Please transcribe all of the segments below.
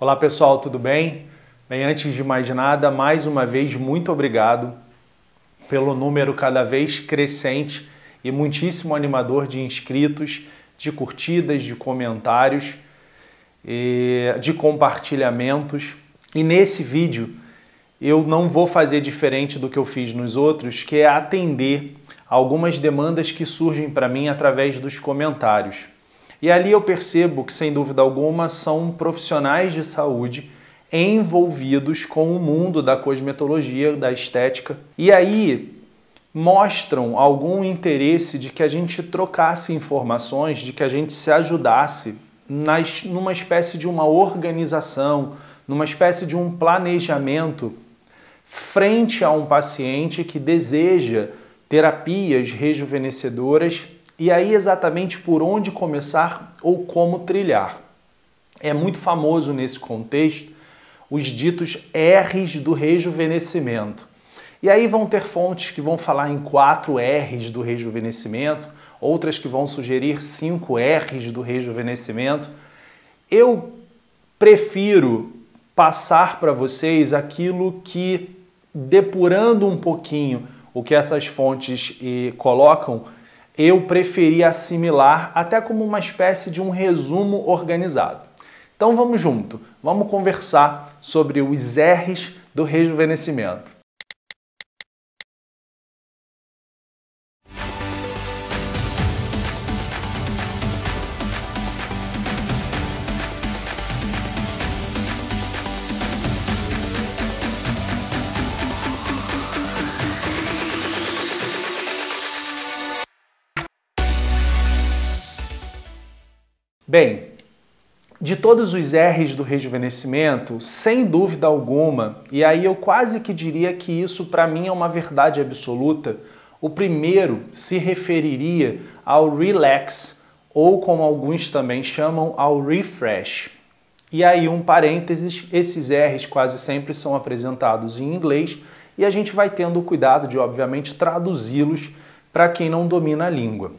Olá pessoal, tudo bem? Bem, antes de mais nada, mais uma vez, muito obrigado pelo número cada vez crescente e muitíssimo animador de inscritos, de curtidas, de comentários, de compartilhamentos. E nesse vídeo eu não vou fazer diferente do que eu fiz nos outros, que é atender algumas demandas que surgem para mim através dos comentários. E ali eu percebo que, sem dúvida alguma, são profissionais de saúde envolvidos com o mundo da cosmetologia, da estética. E aí mostram algum interesse de que a gente trocasse informações, de que a gente se ajudasse numa espécie de uma organização, numa espécie de um planejamento frente a um paciente que deseja terapias rejuvenescedoras. E aí exatamente por onde começar ou como trilhar. É muito famoso nesse contexto os ditos R's do rejuvenescimento. E aí vão ter fontes que vão falar em 4 R's do rejuvenescimento, outras que vão sugerir 5 R's do rejuvenescimento. Eu prefiro passar para vocês aquilo que, depurando um pouquinho o que essas fontes colocam, eu preferi assimilar até como uma espécie de um resumo organizado. Então vamos junto, vamos conversar sobre os R's do rejuvenescimento. Bem, de todos os R's do rejuvenescimento, sem dúvida alguma, e aí eu quase que diria que isso para mim é uma verdade absoluta, o primeiro se referiria ao relax, ou como alguns também chamam, ao refresh. E aí um parênteses, esses R's quase sempre são apresentados em inglês e a gente vai tendo o cuidado de, obviamente, traduzi-los para quem não domina a língua.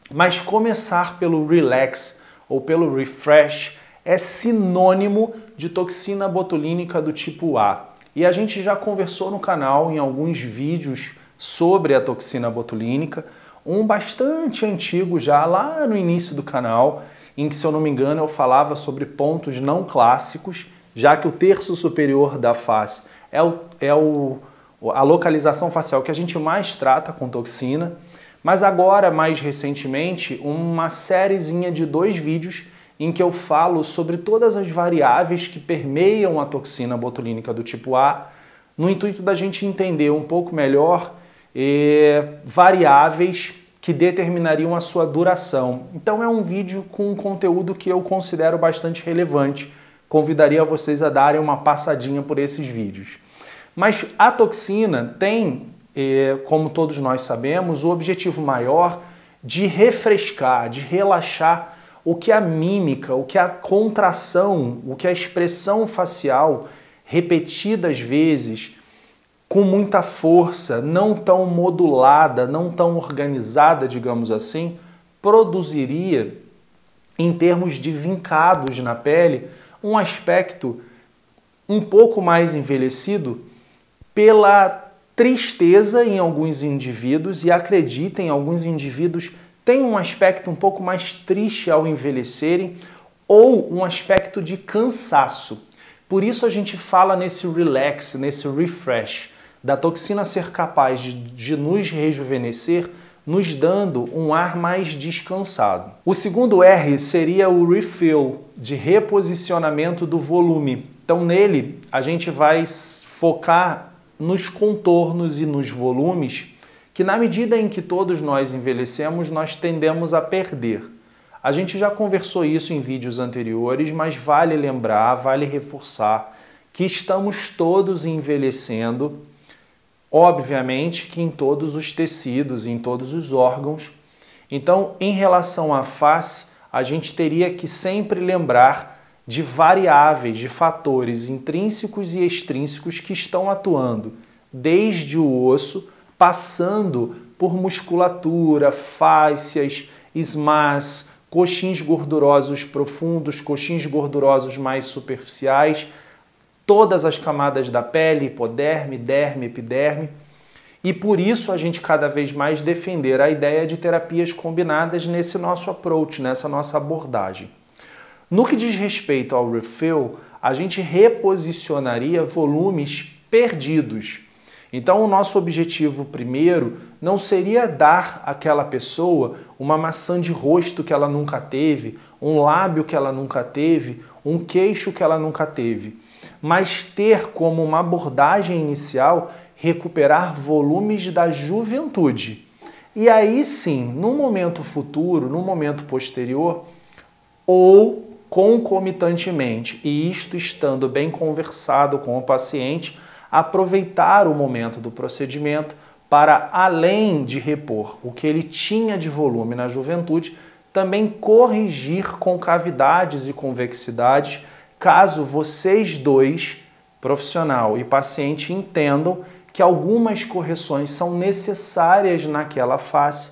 Mas começar pelo relax ou pelo refresh é sinônimo de toxina botulínica do tipo A. E a gente já conversou no canal em alguns vídeos sobre a toxina botulínica, um bastante antigo já lá no início do canal, em que, se eu não me engano, eu falava sobre pontos não clássicos, já que o terço superior da face é a localização facial que a gente mais trata com toxina. Mas agora, mais recentemente, uma sériezinha de 2 vídeos em que eu falo sobre todas as variáveis que permeiam a toxina botulínica do tipo A, no intuito da gente entender um pouco melhor variáveis que determinariam a sua duração. Então é um vídeo com um conteúdo que eu considero bastante relevante. Convidaria vocês a darem uma passadinha por esses vídeos. Mas a toxina tem, como todos nós sabemos, o objetivo maior de refrescar, de relaxar o que a mímica, o que a contração, o que a expressão facial, repetidas vezes, com muita força, não tão modulada, não tão organizada, digamos assim, produziria, em termos de vincados na pele, um aspecto um pouco mais envelhecido pela tristeza em alguns indivíduos, e acreditem, alguns indivíduos têm um aspecto um pouco mais triste ao envelhecerem, ou um aspecto de cansaço. Por isso a gente fala nesse relax, nesse refresh, da toxina ser capaz de nos rejuvenescer, nos dando um ar mais descansado. O segundo R seria o refill, de reposicionamento do volume. Então nele a gente vai focar nos contornos e nos volumes que, na medida em que todos nós envelhecemos, nós tendemos a perder. A gente já conversou isso em vídeos anteriores, mas vale lembrar, vale reforçar que estamos todos envelhecendo, obviamente que em todos os tecidos, em todos os órgãos. Então, em relação à face, a gente teria que sempre lembrar de variáveis, de fatores intrínsecos e extrínsecos que estão atuando desde o osso, passando por musculatura, fáscias, SMAS, coxins gordurosos profundos, coxins gordurosos mais superficiais, todas as camadas da pele, hipoderme, derme, epiderme. E por isso a gente cada vez mais defender a ideia de terapias combinadas nesse nosso approach, nessa nossa abordagem. No que diz respeito ao refill, a gente reposicionaria volumes perdidos. Então o nosso objetivo primeiro não seria dar àquela pessoa uma maçã de rosto que ela nunca teve, um lábio que ela nunca teve, um queixo que ela nunca teve, mas ter como uma abordagem inicial recuperar volumes da juventude. E aí sim, no momento futuro, no momento posterior, ou concomitantemente, e isto estando bem conversado com o paciente, aproveitar o momento do procedimento para, além de repor o que ele tinha de volume na juventude, também corrigir concavidades e convexidades, caso vocês dois, profissional e paciente, entendam que algumas correções são necessárias naquela face,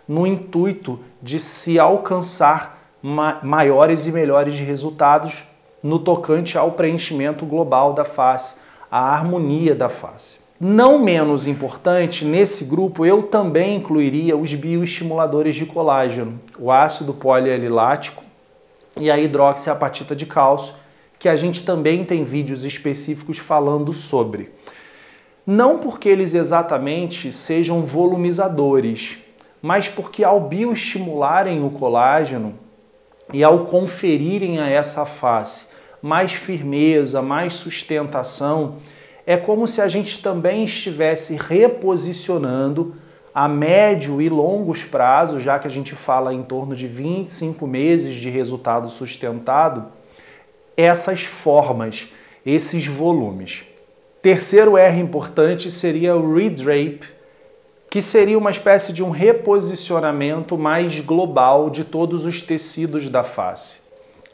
no intuito de se alcançar maiores e melhores resultados no tocante ao preenchimento global da face, à harmonia da face. Não menos importante, nesse grupo eu também incluiria os bioestimuladores de colágeno, o ácido polialilático e a hidroxiapatita de cálcio, que a gente também tem vídeos específicos falando sobre. Não porque eles exatamente sejam volumizadores, mas porque ao bioestimularem o colágeno e ao conferirem a essa face mais firmeza, mais sustentação, é como se a gente também estivesse reposicionando a médio e longos prazos, já que a gente fala em torno de 25 meses de resultado sustentado, essas formas, esses volumes. Terceiro R importante seria o redrape, que seria uma espécie de um reposicionamento mais global de todos os tecidos da face.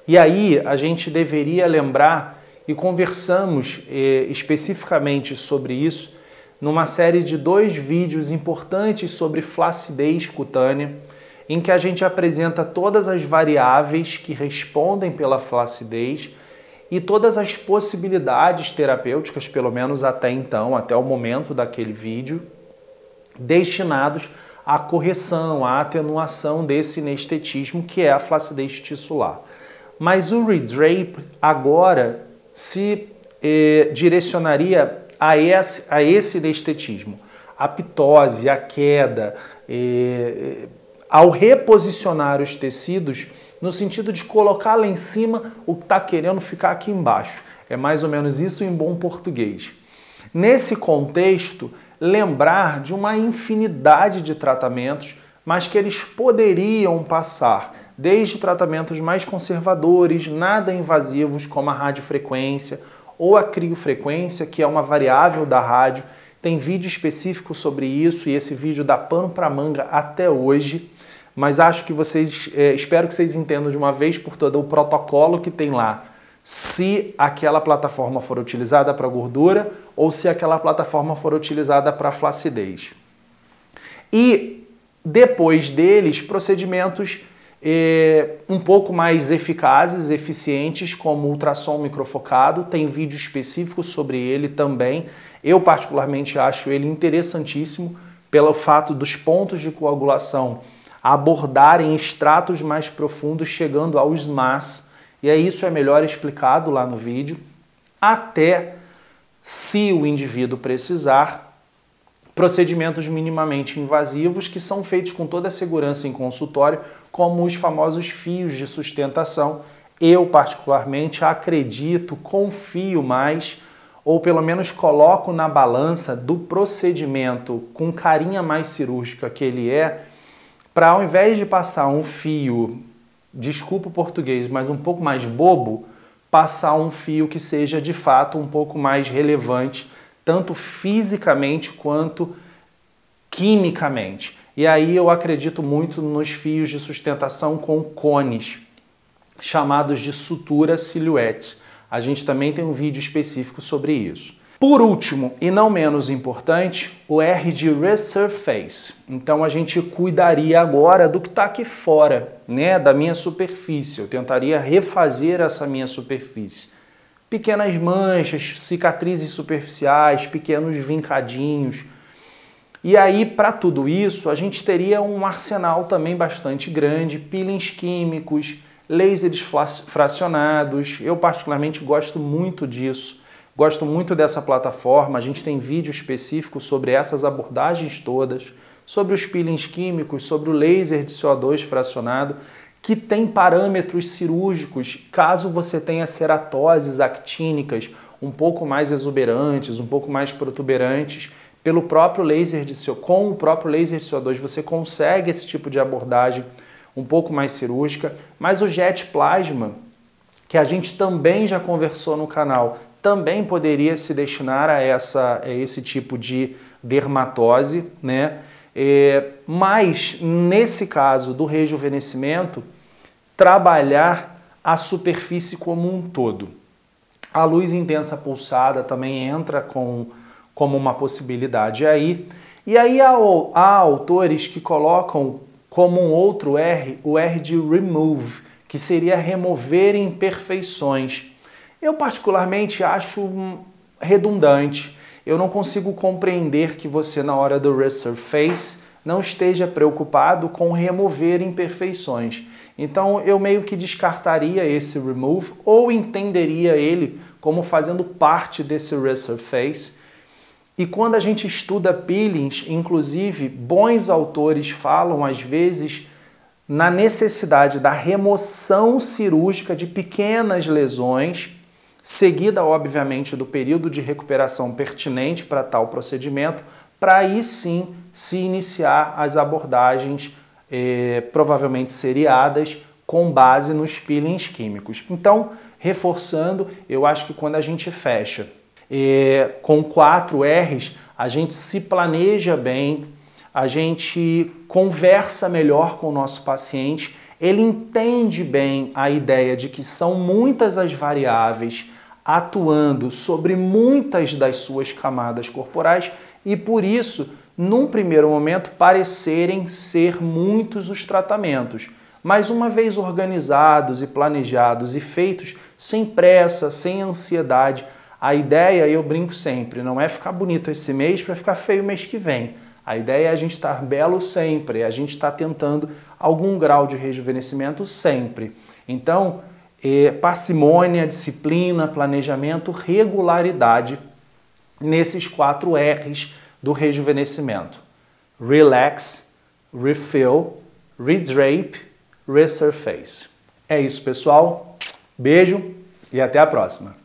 E aí a gente deveria lembrar, e conversamos especificamente sobre isso, numa série de 2 vídeos importantes sobre flacidez cutânea, em que a gente apresenta todas as variáveis que respondem pela flacidez e todas as possibilidades terapêuticas, pelo menos até então, até o momento daquele vídeo, destinados à correção, à atenuação desse inestetismo que é a flacidez tissular. Mas o redrape agora se direcionaria a esse inestetismo, a ptose, a queda, ao reposicionar os tecidos no sentido de colocar lá em cima o que está querendo ficar aqui embaixo. É mais ou menos isso em bom português. Nesse contexto, lembrar de uma infinidade de tratamentos, mas que eles poderiam passar desde tratamentos mais conservadores, nada invasivos, como a radiofrequência ou a criofrequência, que é uma variável da rádio. Tem vídeo específico sobre isso e esse vídeo dá pano para manga até hoje, mas acho que vocês, espero que vocês entendam de uma vez por todas o protocolo que tem lá, se aquela plataforma for utilizada para gordura ou se aquela plataforma for utilizada para flacidez. E depois deles, procedimentos um pouco mais eficazes, eficientes, como ultrassom microfocado, tem vídeo específico sobre ele também. Eu particularmente acho ele interessantíssimo pelo fato dos pontos de coagulação abordarem estratos mais profundos, chegando aos MAS, e aí isso é melhor explicado lá no vídeo, até, se o indivíduo precisar, procedimentos minimamente invasivos que são feitos com toda a segurança em consultório, como os famosos fios de sustentação. Eu, particularmente, acredito, confio mais, ou pelo menos coloco na balança do procedimento com carinha mais cirúrgica que ele é, para ao invés de passar um fio, desculpa o português, mas um pouco mais bobo, passar um fio que seja de fato um pouco mais relevante, tanto fisicamente quanto quimicamente. E aí eu acredito muito nos fios de sustentação com cones, chamados de sutura silhuete. A gente também tem um vídeo específico sobre isso. Por último, e não menos importante, o R de Resurface. Então a gente cuidaria agora do que está aqui fora, né, da minha superfície. Eu tentaria refazer essa minha superfície. Pequenas manchas, cicatrizes superficiais, pequenos vincadinhos. E aí, para tudo isso, a gente teria um arsenal também bastante grande, peelings químicos, lasers fracionados. Eu particularmente gosto muito disso. Gosto muito dessa plataforma, a gente tem vídeo específico sobre essas abordagens todas, sobre os peelings químicos, sobre o laser de CO2 fracionado, que tem parâmetros cirúrgicos, caso você tenha ceratoses actínicas um pouco mais exuberantes, um pouco mais protuberantes, pelo próprio laser com o próprio laser de CO2 você consegue esse tipo de abordagem um pouco mais cirúrgica, mas o jet plasma, que a gente também já conversou no canal, também poderia se destinar a esse tipo de dermatose, né? Mas, nesse caso do rejuvenescimento, trabalhar a superfície como um todo. A luz intensa pulsada também entra como uma possibilidade aí. E aí há autores que colocam como um outro R, o R de remove, que seria remover imperfeições. Eu particularmente acho redundante. Eu não consigo compreender que você, na hora do resurface, não esteja preocupado com remover imperfeições. Então eu meio que descartaria esse remove ou entenderia ele como fazendo parte desse resurface. E quando a gente estuda peelings, inclusive, bons autores falam às vezes na necessidade da remoção cirúrgica de pequenas lesões, seguida, obviamente, do período de recuperação pertinente para tal procedimento, para aí sim se iniciar as abordagens provavelmente seriadas com base nos peelings químicos. Então, reforçando, eu acho que quando a gente fecha com 4 R's, a gente se planeja bem, a gente conversa melhor com o nosso paciente, ele entende bem a ideia de que são muitas as variáveis atuando sobre muitas das suas camadas corporais e por isso, num primeiro momento, parecerem ser muitos os tratamentos. Mas uma vez organizados e planejados e feitos sem pressa, sem ansiedade, a ideia, eu brinco sempre, não é ficar bonito esse mês para ficar feio mês que vem. A ideia é a gente estar belo sempre, a gente está tentando algum grau de rejuvenescimento sempre. Então, parcimônia, disciplina, planejamento, regularidade nesses 4 R's do rejuvenescimento. Relax, refill, redrape, resurface. É isso, pessoal. Beijo e até a próxima.